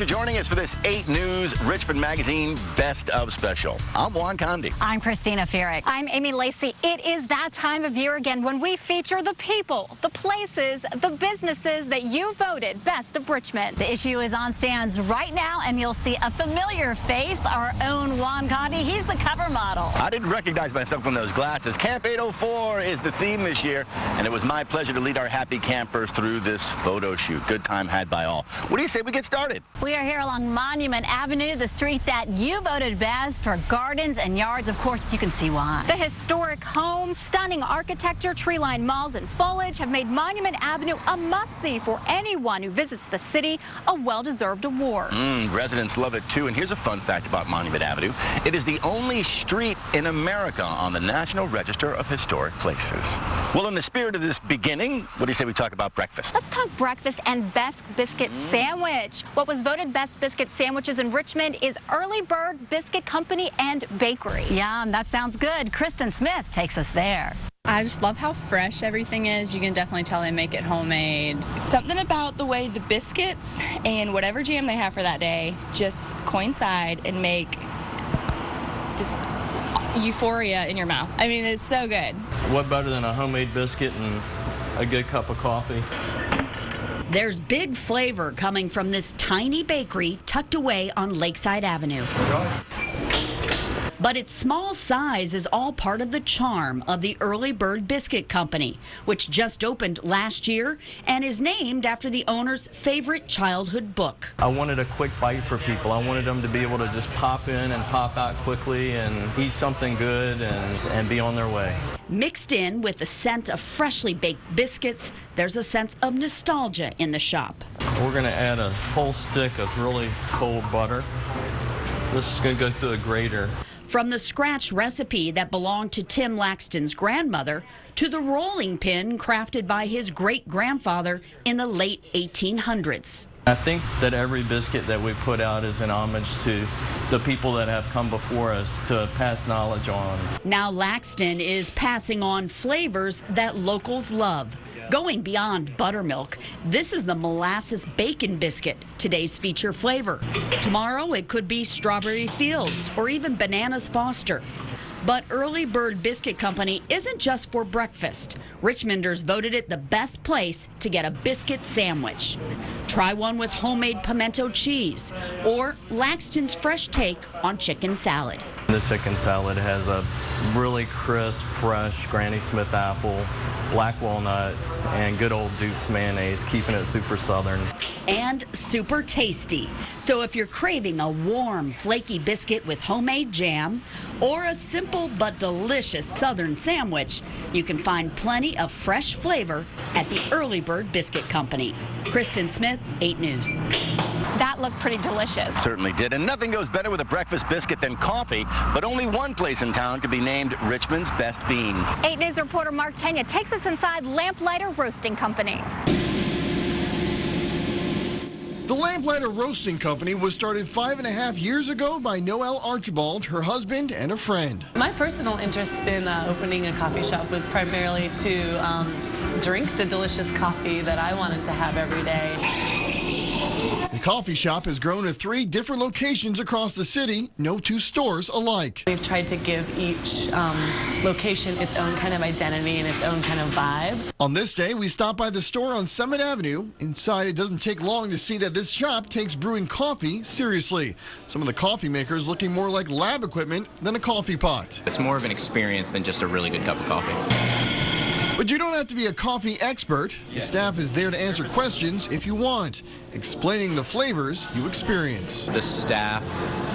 for joining us for this 8 News Richmond Magazine Best of Special. I'm Juan Condi. I'm Christina Ferrick. I'm Amy Lacey. It is that time of year again when we feature the people, the places, the businesses that you voted Best of Richmond. The issue is on stands right now, and you'll see a familiar face, our own Juan Condi. He's the cover model. I didn't recognize myself from those glasses. Camp 804 is the theme this year, and it was my pleasure to lead our happy campers through this photo shoot. Good time had by all. What do you say we get started? We are here along Monument Avenue, the street that you voted best for gardens and yards. Of course, you can see why. The historic homes, stunning architecture, tree-lined malls, and foliage have made Monument Avenue a must-see for anyone who visits the city, a well-deserved award. Residents love it, too. And here's a fun fact about Monument Avenue. It is the only street in America on the National Register of Historic Places. Well, in the spirit of this beginning, what do you say we talk about breakfast? Let's talk breakfast and best biscuit sandwich. What was voted best biscuit sandwiches in Richmond is Early Bird Biscuit Company and Bakery. Yum, that sounds good. Kristen Smith takes us there. I just love how fresh everything is. You can definitely tell they make it homemade. Something about the way the biscuits and whatever jam they have for that day just coincide and make this euphoria in your mouth. I mean, it's so good. What better than a homemade biscuit and a good cup of coffee? There's big flavor coming from this tiny bakery tucked away on Lakeside Avenue. But its small size is all part of the charm of the Early Bird Biscuit Company, which just opened last year and is named after the owner's favorite childhood book. I wanted a quick bite for people. I wanted them to be able to just pop in and pop out quickly and eat something good and be on their way. Mixed in with the scent of freshly baked biscuits, there's a sense of nostalgia in the shop. We're going to add a whole stick of really cold butter. This is going to go through a grater. From the scratch recipe that belonged to Tim Laxton's grandmother to the rolling pin crafted by his great-grandfather in the late 1800s. I think that every biscuit that we put out is an homage to the people that have come before us to pass knowledge on. Now Laxton is passing on flavors that locals love. Going beyond buttermilk, this is the molasses bacon biscuit, today's feature flavor. Tomorrow it could be Strawberry Fields or even Bananas Foster. But Early Bird Biscuit Company isn't just for breakfast. Richmonders voted it the best place to get a biscuit sandwich. Try one with homemade pimento cheese or Laxton's fresh take on chicken salad. The chicken salad has a really crisp, fresh Granny Smith apple, black walnuts, and good old Duke's mayonnaise, keeping it super southern. And super tasty. So if you're craving a warm, flaky biscuit with homemade jam or a simple but delicious southern sandwich, you can find plenty of fresh flavor at the Early Bird Biscuit Company. Kristen Smith, 8 News. That looked pretty delicious. Certainly did. And nothing goes better with a breakfast biscuit than coffee, but only one place in town could be named Richmond's Best Beans. 8 News reporter Mark Tenya takes us inside Lamplighter Roasting Company. The Lamplighter Roasting Company was started 5.5 years ago by Noelle Archibald, her husband, and a friend. My personal interest in opening a coffee shop was primarily to drink the delicious coffee that I wanted to have every day. The coffee shop has grown to 3 different locations across the city, no 2 stores alike. We've tried to give each location its own kind of identity and its own kind of vibe. On this day, we stopped by the store on Summit Avenue. Inside, it doesn't take long to see that this shop takes brewing coffee seriously. Some of the coffee makers looking more like lab equipment than a coffee pot. It's more of an experience than just a really good cup of coffee. But you don't have to be a coffee expert. The staff is there to answer questions if you want, explaining the flavors you experience. The staff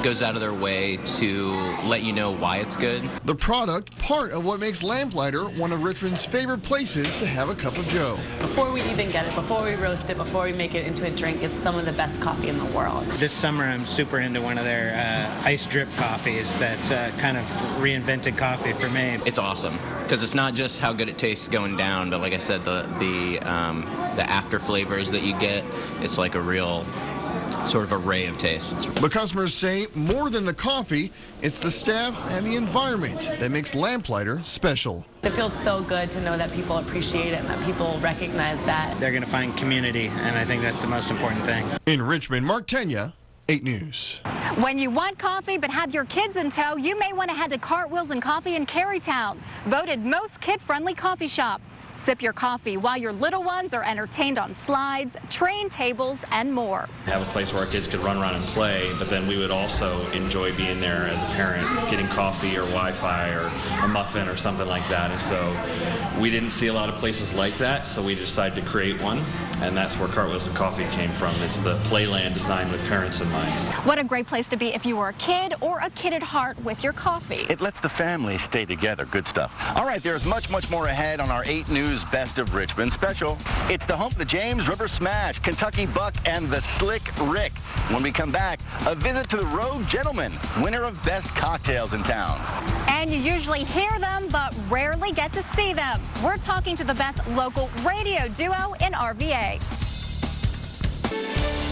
goes out of their way to let you know why it's good. The product, part of what makes Lamplighter one of Richmond's favorite places to have a cup of joe. Before we even get it, before we roast it, before we make it into a drink, it's some of the best coffee in the world. This summer I'm super into one of their ice drip coffees that's kind of reinvented coffee for me. It's awesome because it's not just how good it tastes going down, but like I said, the after flavors that you get, it's like a real sort of array of tastes. But customers say more than the coffee, it's the staff and the environment that makes Lamplighter special. It feels so good to know that people appreciate it and that people recognize that. They're going to find community, and I think that's the most important thing. In Richmond, Mark Tenya, 8 News. When you want coffee but have your kids in tow, you may want to head to Cartwheels and Coffee in Carytown, voted most kid-friendly coffee shop. Sip your coffee while your little ones are entertained on slides, train tables, and more. Have a place where our kids could run around and play, but then we would also enjoy being there as a parent, getting coffee or Wi-Fi or a muffin or something like that. And so we didn't see a lot of places like that, so we decided to create one, and that's where Cartwheels and Coffee came from. It's the playland designed with parents in mind. What a great place to be if you were a kid or a kid at heart with your coffee. It lets the family stay together. Good stuff. All right, there's much more ahead on our 8 News Best of Richmond special. It's the home of the James River Smash, Kentucky Buck, and the Slick Rick. When we come back, a visit to the Rogue Gentleman, winner of Best Cocktails in Town. And you usually hear them, but rarely get to see them. We're talking to the best local radio duo in RVA.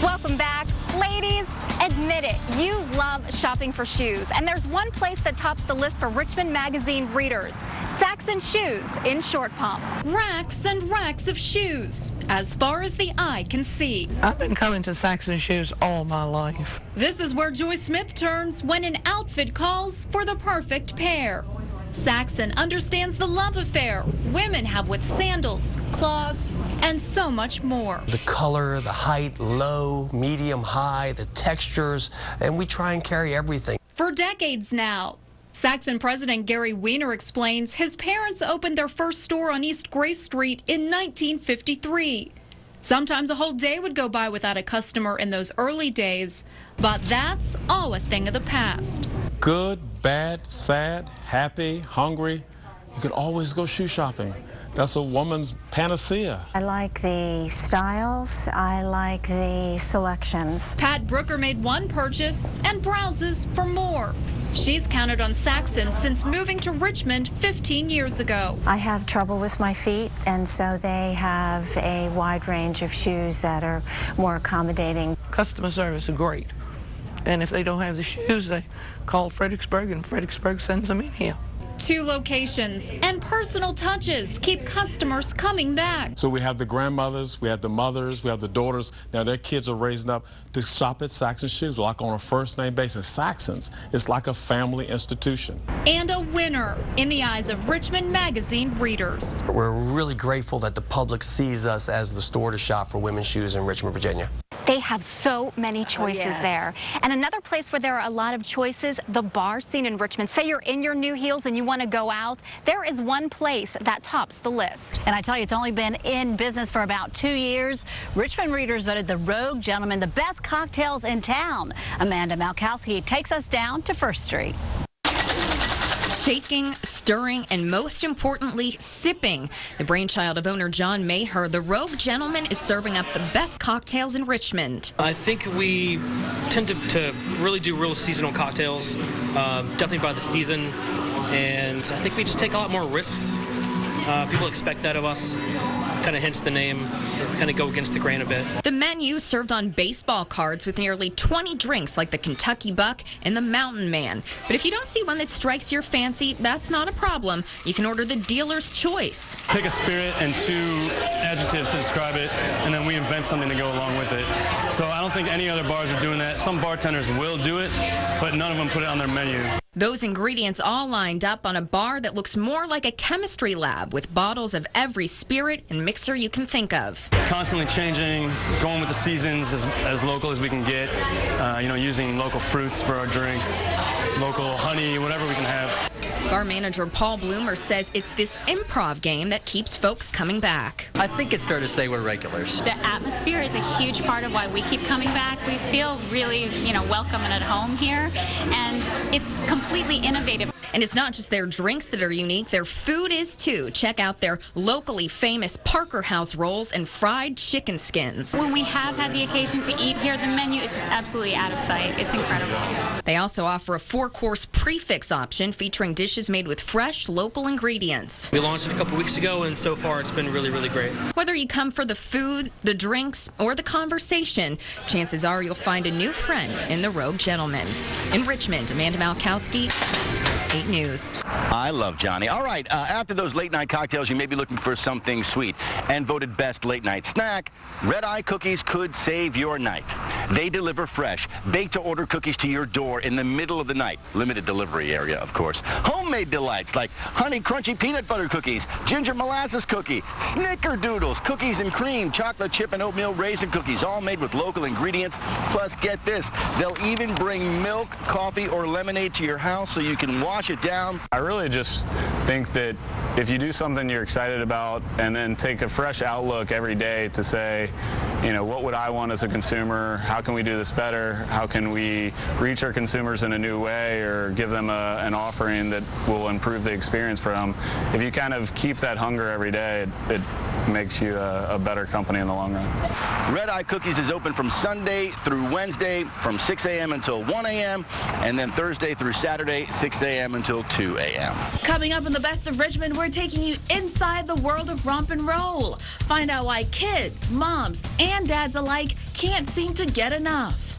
Welcome back. Ladies, admit it, you love shopping for shoes. And there's one place that tops the list for Richmond Magazine readers. Saxon Shoes in Short Pump. Racks and racks of shoes, as far as the eye can see. I've been coming to Saxon Shoes all my life. This is where Joy Smith turns when an outfit calls for the perfect pair. Saxon understands the love affair women have with sandals, clogs, and so much more. The color, the height, low, medium, high, the textures, and we try and carry everything. For decades now, Saxon President Gary Weiner explains his parents opened their first store on East Grace Street in 1953. Sometimes a whole day would go by without a customer in those early days, but that's all a thing of the past. Good, bad, sad, happy, hungry, you can always go shoe shopping. That's a woman's panacea. I like the styles. I like the selections. Pat Brooker made one purchase and browses for more. She's counted on Saxon since moving to Richmond 15 years ago. I have trouble with my feet, and so they have a wide range of shoes that are more accommodating. Customer service is great. And if they don't have the shoes, they call Fredericksburg, and Fredericksburg sends them in here. 2 locations and personal touches keep customers coming back. So we have the grandmothers, we have the mothers, we have the daughters. Now their kids are raising up to shop at Saxon Shoes, like on a first-name basis. Saxon's, it's like a family institution. And a winner in the eyes of Richmond Magazine readers. We're really grateful that the public sees us as the store to shop for women's shoes in Richmond, Virginia. They have so many choices there. And another place where there are a lot of choices, the bar scene in Richmond. Say you're in your new heels and you want to go out, there is one place that tops the list. And I tell you, it's only been in business for about 2 years. Richmond readers voted the Rogue Gentleman the best cocktails in town. Amanda Malkowski takes us down to First Street. Shaking, stirring, and most importantly, sipping. The brainchild of owner John Maher, the Rogue Gentleman is serving up the best cocktails in Richmond. I think we tend to really do real seasonal cocktails, definitely by the season, and I think we just take a lot more risks. People expect that of us, kind of hence the name, kind of go against the grain a bit. The menu served on baseball cards with nearly 20 drinks like the Kentucky Buck and the Mountain Man. But if you don't see one that strikes your fancy, that's not a problem. You can order the dealer's choice. Pick a spirit and 2 adjectives to describe it, and then we invent something to go along with it. So I don't think any other bars are doing that. Some bartenders will do it, but none of them put it on their menu. Those ingredients all lined up on a bar that looks more like a chemistry lab with bottles of every spirit and mixer you can think of. Constantly changing, going with the seasons as local as we can get, using local fruits for our drinks, local honey, whatever we can have. Bar manager Paul Bloomer says it's this improv game that keeps folks coming back. I think it's fair to say we're regulars. The atmosphere is a huge part of why we keep coming back. We feel really, welcome and at home here, and it's completely innovative. And it's not just their drinks that are unique, their food is too. Check out their locally famous Parker House rolls and fried chicken skins. When we have had the occasion to eat here, the menu is just absolutely out of sight. It's incredible. They also offer a 4-course prefix option featuring dishes made with fresh, local ingredients. We launched it a couple weeks ago, and so far it's been really, really great. Whether you come for the food, the drinks, or the conversation, chances are you'll find a new friend in the Rogue Gentleman. In Richmond, Amanda Malkowski, 8 News. I love Johnny. All right, after those late-night cocktails, you may be looking for something sweet. And voted best late-night snack, Red Eye Cookies could save your night. They deliver fresh, baked-to-order cookies to your door in the middle of the night. Limited delivery area, of course. Homemade delights like honey crunchy peanut butter cookies, ginger molasses cookie, snickerdoodles, cookies and cream, chocolate chip and oatmeal raisin cookies, all made with local ingredients. Plus, get this, they'll even bring milk, coffee, or lemonade to your house so you can wash it down. I really just think that if you do something you're excited about and then take a fresh outlook every day to say, you know, what would I want as a consumer? How can we do this better? How can we reach our consumers in a new way or give them an offering that will improve the experience for them? If you kind of keep that hunger every day, it makes you a better company in the long run. Red Eye Cookies is open from Sunday through Wednesday from 6 a.m. until 1 a.m. and then Thursday through Saturday, 6 a.m. until 2 a.m. Coming up in the Best of Richmond, we're taking you inside the world of romp and roll. Find out why kids, moms, and dads alike can't seem to get enough.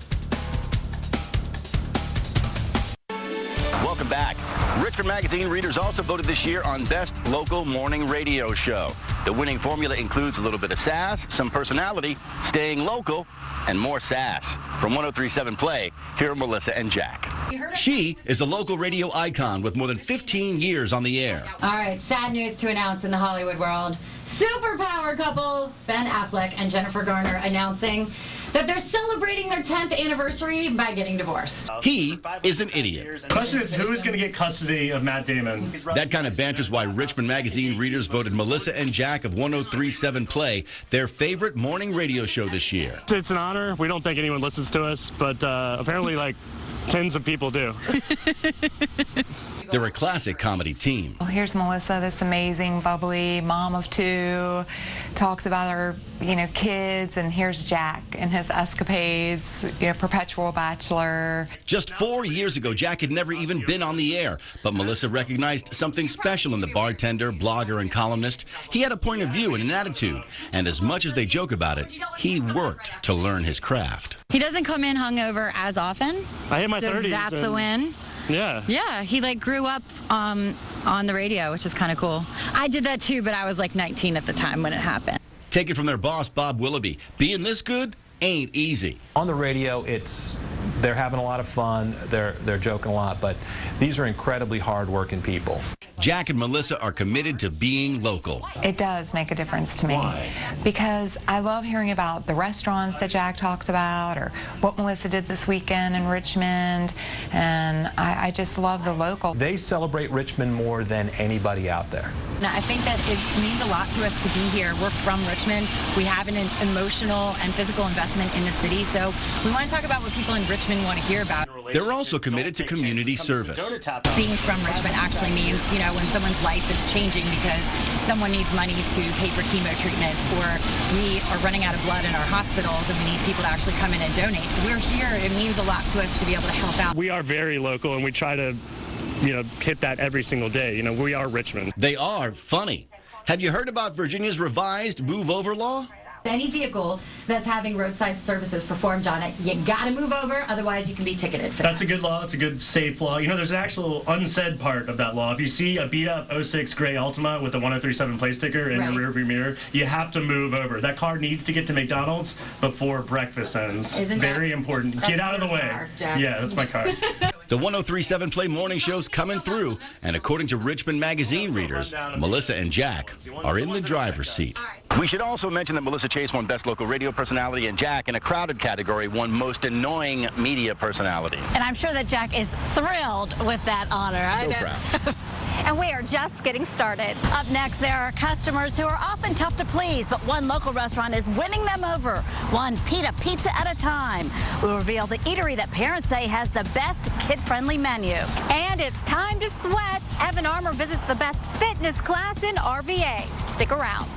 Welcome back. Richmond Magazine readers also voted this year on Best Local Morning Radio Show. The winning formula includes a little bit of sass, some personality, staying local, and more sass. From 103.7 Play, here are Melissa and Jack. She is a local radio icon with more than 15 years on the air. All right, sad news to announce in the Hollywood world. Superpower couple Ben Affleck and Jennifer Garner announcing that they're celebrating their 10th anniversary by getting divorced. He is an idiot. The question is, who is going to get custody of Matt Damon? That kind of banter's why Richmond Magazine readers voted Melissa and Jack of 103.7 Play their favorite morning radio show this year. It's an honor. We don't think anyone listens to us, but apparently, like, tens of people do. They're a classic comedy team. Well, here's Melissa, this amazing, bubbly mom of 2, talks about her, kids, and here's Jack and his escapades, perpetual bachelor. Just 4 years ago, Jack had never even been on the air, but Melissa recognized something special in the bartender, blogger, and columnist. He had a point of view and an attitude, and as much as they joke about it, he worked to learn his craft. He doesn't come in hungover as often. I hit my 30s. That's a win. Yeah. Yeah, he grew up on the radio, which is kind of cool. I did that too, but I was like 19 at the time when it happened. Take it from their boss, Bob Willoughby. Being this good ain't easy. On the radio, they're having a lot of fun, they're joking a lot, but these are incredibly hard-working people. Jack and Melissa are committed to being local. It does make a difference to me. Why? Because I love hearing about the restaurants that Jack talks about or what Melissa did this weekend in Richmond, and I just love the local. They celebrate Richmond more than anybody out there. Now, I think that it means a lot to us to be here. We're from Richmond. We have an emotional and physical investment in the city, so we want to talk about what people in Richmond want to hear about. They're also committed to community service. Being from Richmond actually means, when someone's life is changing because someone needs money to pay for chemo treatments, or we are running out of blood in our hospitals and we need people to actually come in and donate. We're here. It means a lot to us to be able to help out. We are very local, and we try to hit that every single day. We are Richmond. They are funny. Have you heard about Virginia's revised move over law? Any vehicle that's having roadside services performed on it, you gotta move over, otherwise you can be ticketed for That's a good law. It's a good, safe law. There's an actual unsaid part of that law. If you see a beat-up 06 gray Altima with a 103.7 Play sticker in your rearview mirror, you have to move over. That car needs to get to McDonald's before breakfast ends. Isn't very important. Get out of the way. Car, Jack. Yeah, that's my car. The 103.7 Play morning show's coming through, and according to Richmond Magazine readers, Melissa and Jack are in the driver's seat. We should also mention that Melissa Chase won Best Local Radio Personality, and Jack, in a crowded category, won Most Annoying Media Personality. And I'm sure that Jack is thrilled with that honor. So proud. And we are just getting started. Up next, there are customers who are often tough to please, but one local restaurant is winning them over, one pita pizza at a time. We'll reveal the eatery that parents say has the best kid-friendly menu. And it's time to sweat. Evan Armour visits the best fitness class in RVA. Stick around.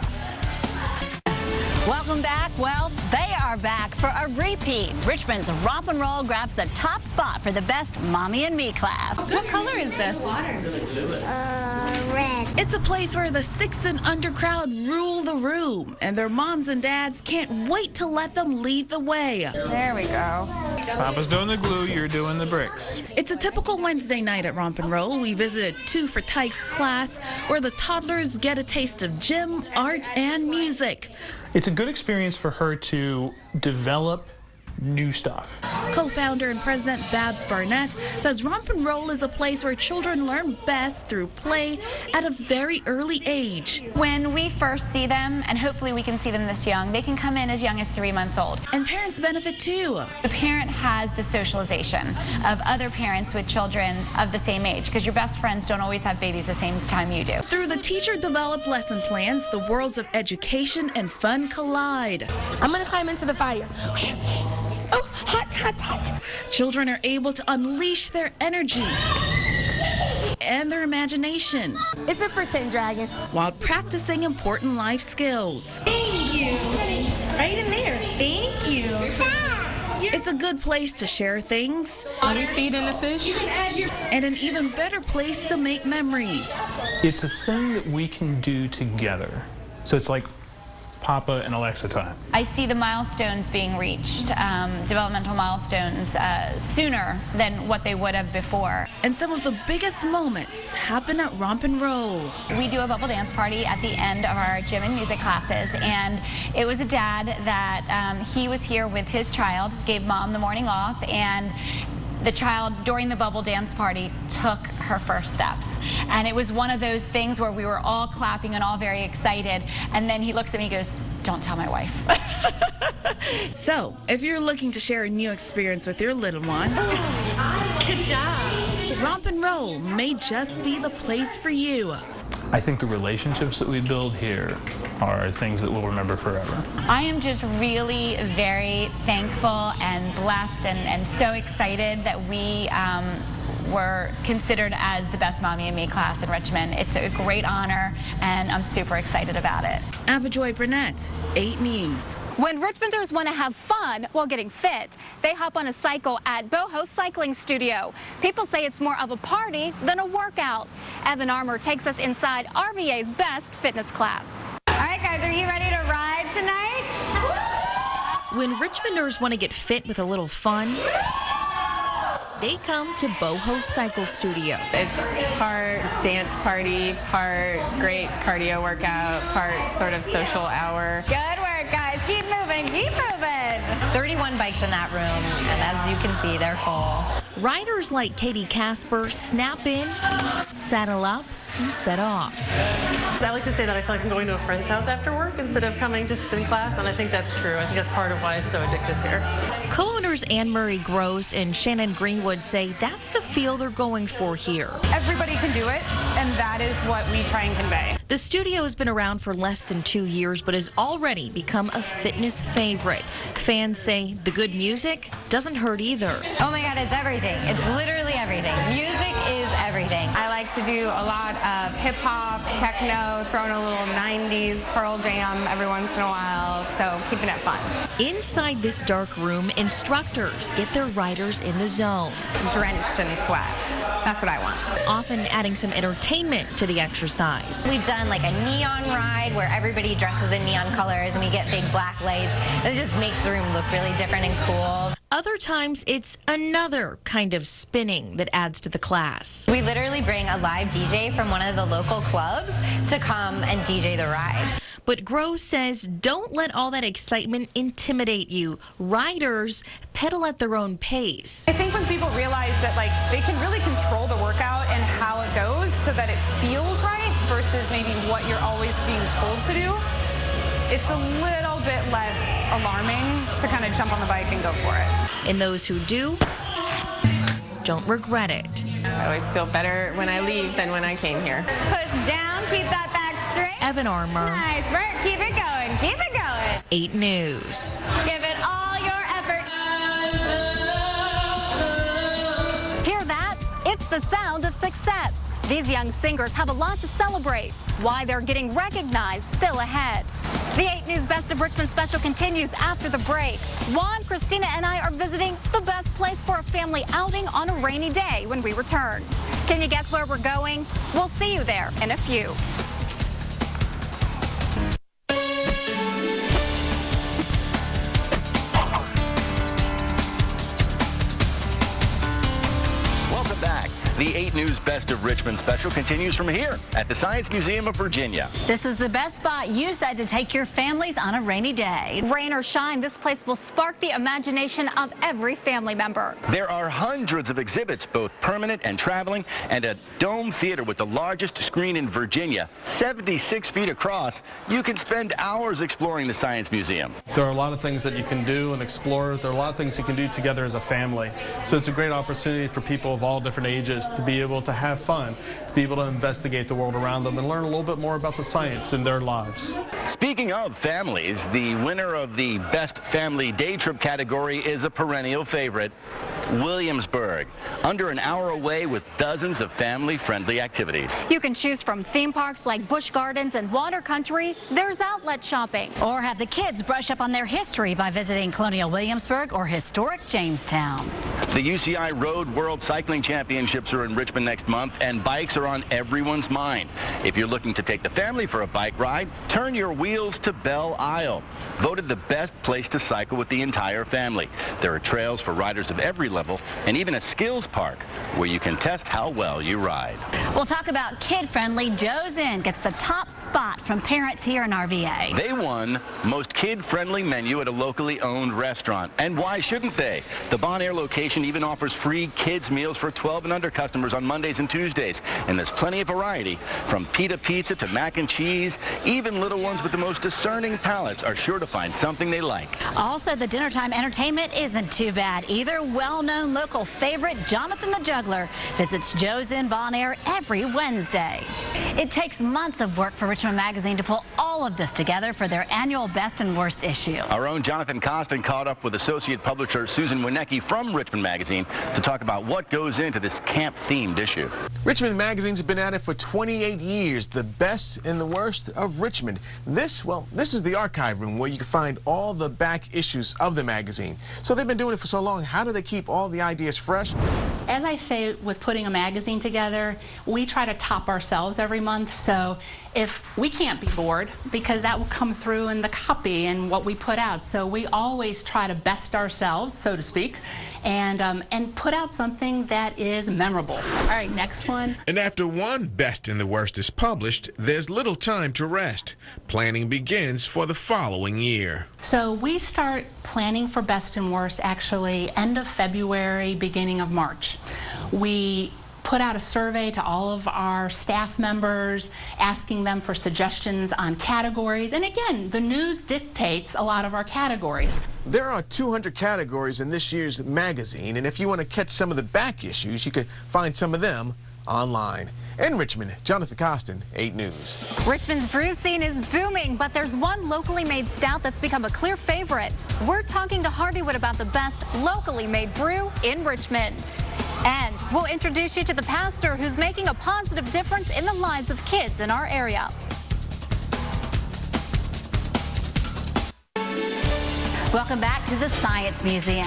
Welcome back. Well, they are back for a repeat. Richmond's Romp and Roll grabs the top spot for the best Mommy and Me class. What color is this? Red. It's a place where the 6 and under crowd rule the room, and their moms and dads can't wait to let them lead the way. There we go. Papa's doing the glue, you're doing the bricks. It's a typical Wednesday night at Romp and Roll. We visit 2 for Tykes class, where the toddlers get a taste of gym, art, and music. It's a good experience for her to develop new stuff. Co-founder and president Babs Barnett says Romp and Roll is a place where children learn best through play at a very early age. When we first see them, and hopefully we can see them this young, they can come in as young as 3 months old. And parents benefit too. The parent has the socialization of other parents with children of the same age, because your best friends don't always have babies the same time you do. Through the teacher-developed lesson plans, the worlds of education and fun collide. I'm gonna climb into the fire. Oh, hot, hot, hot. Children are able to unleash their energy and their imagination. It's a pretend dragon. While practicing important life skills. Thank you. Right in there. Thank you. It's a good place to share things. Are you feeding the fish? And an even better place to make memories. It's a thing that we can do together. So it's like Papa and Alexa time. I see the milestones being reached, developmental milestones, sooner than what they would have before. And some of the biggest moments happen at Romp and Roll. We do a bubble dance party at the end of our gym and music classes, and it was a dad that he was here with his child, gave mom the morning off, and the child, during the bubble dance party, took her first steps. And it was one of those things where we were all clapping and all very excited. And then he looks at me and goes, "Don't tell my wife." So, if you're looking to share a new experience with your little one, good job. Romp and Roll may just be the place for you. I think the relationships that we build here are things that we'll remember forever. I am just really very thankful and blessed and so excited that we were considered as the best Mommy and Me class in Richmond. It's a great honor, and I'm super excited about it. Avajoy Burnett, 8 News. When Richmonders want to have fun while getting fit, they hop on a cycle at Boho Cycling Studio. People say it's more of a party than a workout. Evan Armour takes us inside RVA's best fitness class. All right, guys, are you ready to ride tonight? When Richmonders want to get fit with a little fun, they come to Boho Cycle Studio. It's part dance party, part great cardio workout, part sort of social hour. Good work, guys. Keep moving, keep moving. 31 bikes in that room, and as you can see, they're full. Riders like Katie Casper snap in, saddle up, and set off. I like to say that I feel like I'm going to a friend's house after work instead of coming to spin class, and I think that's true. I think that's part of why it's so addictive here. Co-owners Anne-Marie Gross and Shannon Greenwood say that's the feel they're going for here. Everybody can do it, and that is what we try and convey. The studio has been around for less than 2 years, but has already become a fitness favorite. Fans say the good music doesn't hurt either. Oh my God, it's everything. It's literally everything. Music is everything. I like to do a lot of hip-hop, techno, throwing a little 90s Pearl Jam every once in a while, so keeping it fun. Inside this dark room, instructors get their riders in the zone. Drenched in sweat. That's what I want. Often adding some entertainment to the exercise. We've done like a neon ride where everybody dresses in neon colors and we get big black lights. It just makes the room look really different and cool. Other times, it's another kind of spinning that adds to the class. We literally bring a live DJ from one of the local clubs to come and DJ the ride. But Gross says don't let all that excitement intimidate you. Riders pedal at their own pace. I think when people realize that they can really control the workout and how it goes so that it feels right versus maybe what you're always being told to do, it's a little bit less alarming to kind of jump on the bike and go for it. And those who do, don't regret it. I always feel better when I leave than when I came here. Push down, keep that back straight. Evan Armour. Nice work, keep it going, keep it going. 8 News. Give it all your effort. Here the sound of success. These young singers have a lot to celebrate. Why they're getting recognized still ahead. The 8 News Best of Richmond special continues after the break. Juan, Christina, and I are visiting the best place for a family outing on a rainy day when we return. Can you guess where we're going? We'll see you there in a few. The 8 News Best of Richmond special continues from here at the Science Museum of Virginia. This is the best spot you said to take your families on a rainy day. Rain or shine, this place will spark the imagination of every family member. There are hundreds of exhibits, both permanent and traveling, and a dome theater with the largest screen in Virginia, 76 feet across. You can spend hours exploring the Science Museum. There are a lot of things that you can do and explore. There are a lot of things you can do together as a family. So it's a great opportunity for people of all different ages to be able to have fun, to be able to investigate the world around them and learn a little bit more about the science in their lives. Speaking of families, the winner of the Best Family Day Trip category is a perennial favorite, Williamsburg, under an hour away with dozens of family-friendly activities. You can choose from theme parks like Busch Gardens and Water Country. There's outlet shopping. Or have the kids brush up on their history by visiting Colonial Williamsburg or historic Jamestown. The UCI Road World Cycling Championships are in Richmond next month, and bikes are on everyone's mind. If you're looking to take the family for a bike ride, turn your wheels to Belle Isle. Voted the best place to cycle with the entire family. There are trails for riders of every level and even a skills park where you can test how well you ride. We'll talk about kid-friendly. Joe's Inn gets the top spot from parents here in RVA. They won most kid-friendly menu at a locally owned restaurant. And why shouldn't they? The Bon Air location even offers free kids meals for 12 and under customers on Mondays and Tuesdays. And there's plenty of variety, from pita pizza to mac and cheese. Even little ones with the most discerning palates are sure to find something they like. Also, the dinner time entertainment isn't too bad either. Well-known local favorite Jonathan the Juggler visits Joe's Inn Bon Air every Wednesday. It takes months of work for Richmond Magazine to pull all of this together for their annual Best and Worst issue. Our own Jonathan Costin caught up with associate publisher Susan Winecki from Richmond Magazine to talk about what goes into this camp-themed issue. Richmond Magazine's been at it for 28 years, the best and the worst of Richmond. This is the archive room where you can find all the back issues of the magazine. So they've been doing it for so long. How do they keep all the ideas fresh? As I say, with putting a magazine together, we try to top ourselves every month. So if we can't be bored, because that will come through in the copy and what we put out. So we always try to best ourselves, so to speak, and put out something that is memorable. All right, next one. And after one Best and the Worst is published, there's little time to rest. Planning begins for the following year. So we start planning for Best and Worst actually end of February, beginning of March. We put out a survey to all of our staff members, asking them for suggestions on categories. And again, the news dictates a lot of our categories. There are 200 categories in this year's magazine, and if you want to catch some of the back issues, you could find some of them online. In Richmond, Jonathan Costin, 8 News. Richmond's brew scene is booming, but there's one locally made stout that's become a clear favorite. We're talking to Hardywood about the best locally made brew in Richmond. And we'll introduce you to the pastor who's making a positive difference in the lives of kids in our area. Welcome back to the Science Museum.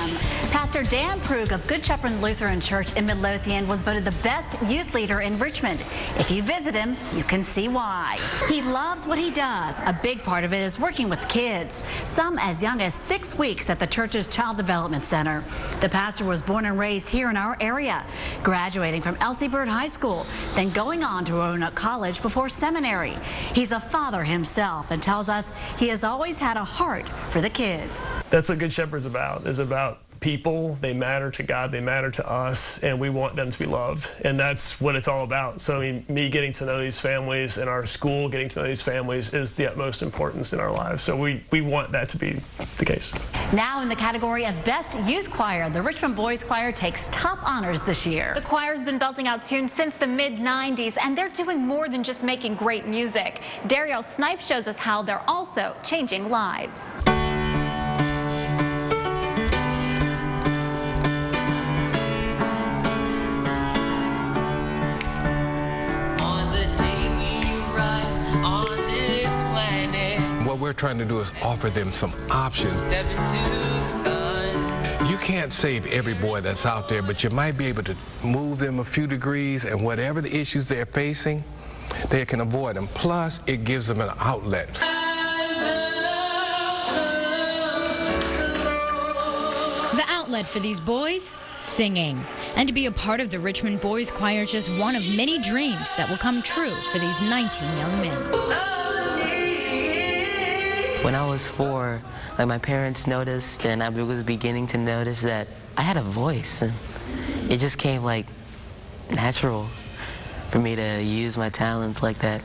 Pastor Dan Prug of Good Shepherd Lutheran Church in Midlothian was voted the best youth leader in Richmond. If you visit him, you can see why. He loves what he does. A big part of it is working with kids, some as young as 6 weeks at the church's Child Development Center. The pastor was born and raised here in our area, graduating from Elsie Bird High School, then going on to Roanoke College before seminary. He's a father himself and tells us he has always had a heart for the kids. That's what Good Shepherd's about, is about people. They matter to God, they matter to us, and we want them to be loved. And that's what it's all about. So I mean, me getting to know these families and our school getting to know these families is the utmost importance in our lives. So we want that to be the case. Now in the category of Best Youth Choir, the Richmond Boys Choir takes top honors this year. The choir's been belting out tunes since the mid-90s, and they're doing more than just making great music. Dariel Snipe shows us how they're also changing lives. what we're trying to do is offer them some options. Step into the sun. You can't save every boy that's out there, but you might be able to move them a few degrees, and whatever the issues they're facing, they can avoid them. Plus, it gives them an outlet. The outlet for these boys? Singing. And to be a part of the Richmond Boys Choir is just one of many dreams that will come true for these 19 young men. When I was 4, like, my parents noticed, and I was beginning to notice that I had a voice, and it just came like natural for me to use my talents like that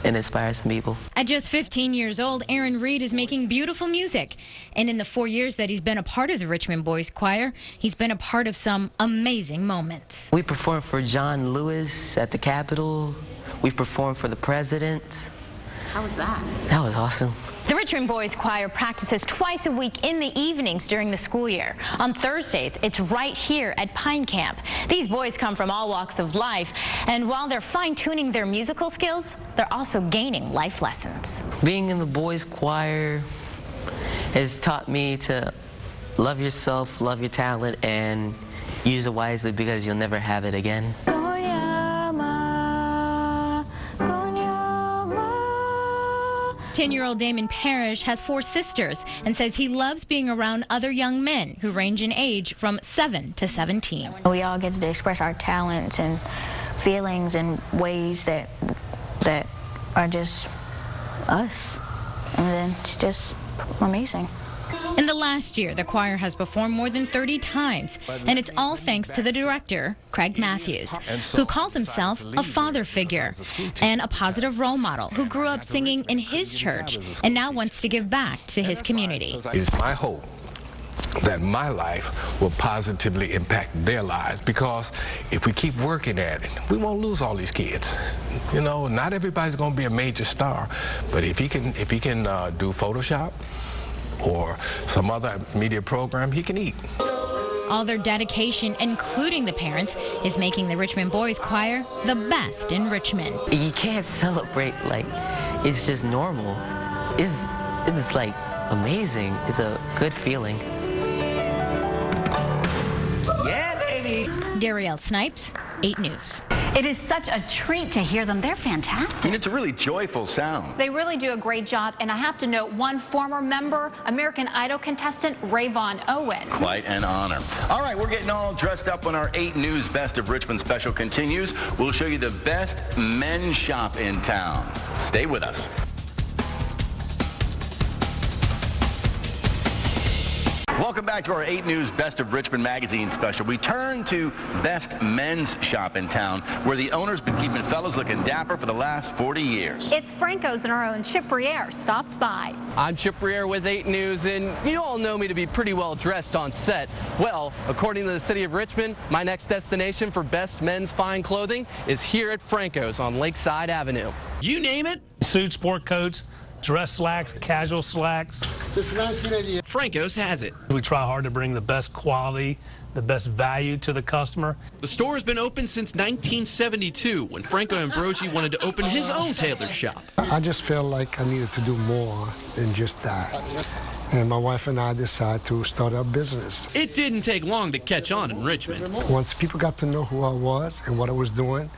and inspire some people. At just 15 years old, Aaron Reed is making beautiful music. And in the 4 years that he's been a part of the Richmond Boys Choir, he's been a part of some amazing moments. We performed for John Lewis at the Capitol. We've performed for the president. How was that? That was awesome. The Richmond Boys Choir practices twice a week in the evenings during the school year. On Thursdays, it's right here at Pine Camp. These boys come from all walks of life, and while they're fine-tuning their musical skills, they're also gaining life lessons. Being in the boys' choir has taught me to love yourself, love your talent, and use it wisely because you'll never have it again. 10-year-old Damon Parrish has 4 sisters and says he loves being around other young men who range in age from 7 to 17. We all get to express our talents and feelings in ways that are just us. And then it's just amazing. In the last year, the choir has performed more than 30 times, and it's all thanks to the director, Craig Matthews, who calls himself a father figure and a positive role model who grew up singing in his church and now wants to give back to his community. It's my hope that my life will positively impact their lives, because if we keep working at it, we won't lose all these kids. You know, not everybody's going to be a major star, but if he can do Photoshop or some other media program, he can eat. All their dedication, including the parents, is making the Richmond Boys Choir the best in Richmond. You can't celebrate like it's just normal. It's like amazing. It's a good feeling. Yeah, baby! Darielle Snipes, 8 News. It is such a treat to hear them. They're fantastic. And it's a really joyful sound. They really do a great job, and I have to note one former member, American Idol contestant Rayvon Owen. Quite an honor. All right, we're getting all dressed up when our 8 News Best of Richmond special continues. We'll show you the best men's shop in town. Stay with us. Welcome back to our 8 News Best of Richmond magazine special. We turn to Best Men's Shop in Town, where the owner's been keeping fellas looking dapper for the last 40 years. It's Franco's and our own Chip Briere stopped by. I'm Chip Briere with 8 News, and you all know me to be pretty well dressed on set. Well, according to the city of Richmond, my next destination for best men's fine clothing is here at Franco's on Lakeside Avenue. You name it. Suits, sport coats, dress slacks, casual slacks. Franco's has it. We try hard to bring the best quality, the best value to the customer. The store has been open since 1972 when Franco Ambrosi wanted to open his own tailor shop. I just felt like I needed to do more than just that. And my wife and I decided to start a business. It didn't take long to catch on in Richmond. Once people got to know who I was and what I was doing,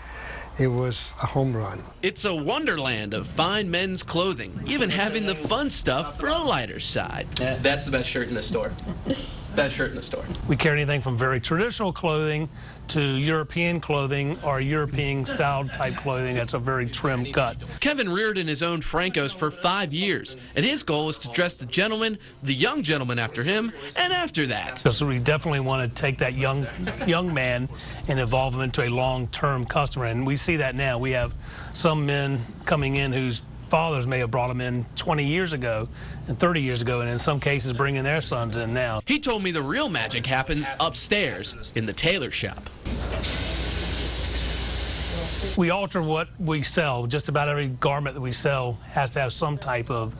it was a home run. It's a wonderland of fine men's clothing, even having the fun stuff for a lighter side. That's the best shirt in the store. Best shirt in the store. We carry anything from very traditional clothing to European clothing or European style type clothing that's a very trim cut. Kevin Reardon has owned Franco's for 5 years, and his goal is to dress the gentleman, the young gentleman after him, and after that. So we definitely want to take that young man and evolve him into a long-term customer, and we see that now. We have some men coming in whose fathers may have brought them in 20 years ago and 30 years ago, and in some cases bringing their sons in now. He told me the real magic happens upstairs in the tailor shop. We alter what we sell. Just about every garment that we sell has to have some type of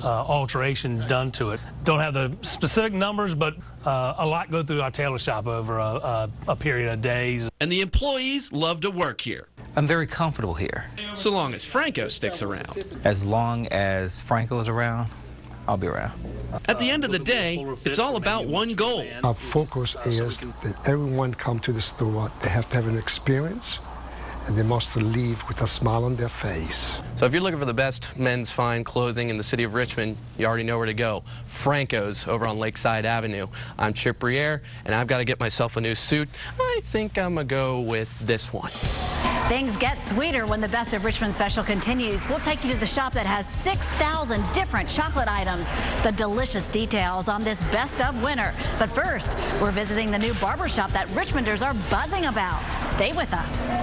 alteration done to it. Don't have the specific numbers, but a lot go through our tailor shop over a period of days. And the employees love to work here. I'm very comfortable here. So long as Franco sticks around. As long as Franco is around, I'll be around. At the end of the day, it's all about one goal. Our focus is that everyone come to the store, they have to have an experience, and they must leave with a smile on their face. So if you're looking for the best men's fine clothing in the city of Richmond, you already know where to go. Franco's over on Lakeside Avenue. I'm Chip Briere, and I've got to get myself a new suit. I think I'm going to go with this one. Things get sweeter when the Best of Richmond special continues. We'll take you to the shop that has 6,000 different chocolate items. The delicious details on this Best of winner. But first, we're visiting the new barber shop that Richmonders are buzzing about. Stay with us.